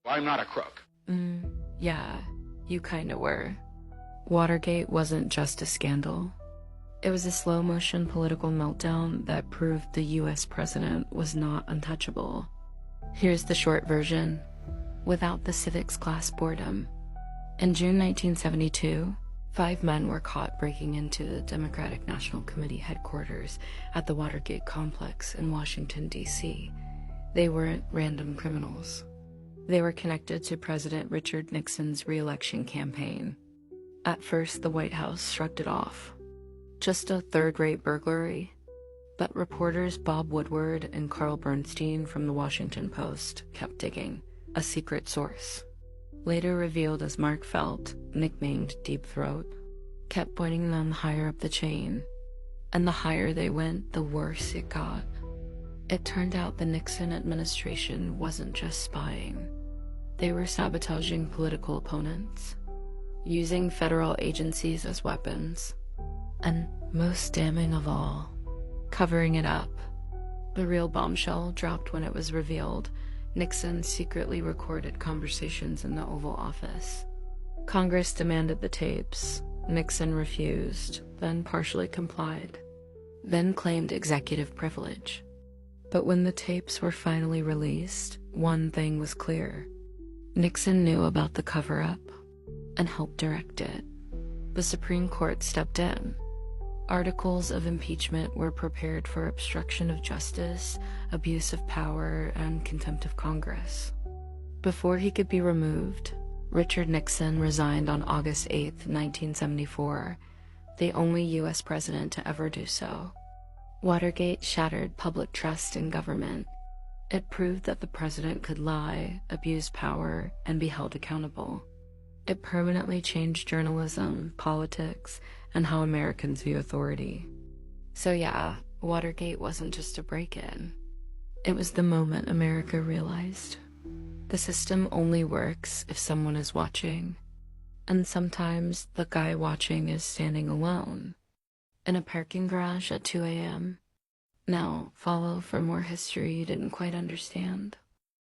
I'm not a crook. Yeah, you kinda were. Watergate wasn't just a scandal. It was a slow-motion political meltdown that proved the US president was not untouchable. Here's the short version, without the civics class boredom. In June 1972, 5 men were caught breaking into the Democratic National Committee headquarters at the Watergate complex in Washington, D.C. They weren't random criminals. They were connected to President Richard Nixon's re-election campaign. At first, the White House shrugged it off. Just a third-rate burglary. But reporters Bob Woodward and Carl Bernstein from the Washington Post kept digging. A secret source, later revealed as Mark Felt, nicknamed Deep Throat, kept pointing them higher up the chain. And the higher they went, the worse it got. It turned out the Nixon administration wasn't just spying. They were sabotaging political opponents, using federal agencies as weapons, and most damning of all, covering it up. The real bombshell dropped when it was revealed. Nixon secretly recorded conversations in the Oval Office. Congress demanded the tapes. Nixon refused, then partially complied, then claimed executive privilege. But when the tapes were finally released, one thing was clear. Nixon knew about the cover-up and helped direct it. The Supreme Court stepped in. Articles of impeachment were prepared for obstruction of justice, abuse of power, and contempt of Congress. Before he could be removed, Richard Nixon resigned on August 8, 1974, the only U.S. president to ever do so. Watergate shattered public trust in government. It proved that the president could lie, abuse power, and be held accountable. It permanently changed journalism, politics, and how Americans view authority. So yeah, Watergate wasn't just a break-in. It was the moment America realized the system only works if someone is watching. And sometimes the guy watching is standing alone in a parking garage at 2 a.m. Now, follow for more history you didn't quite understand.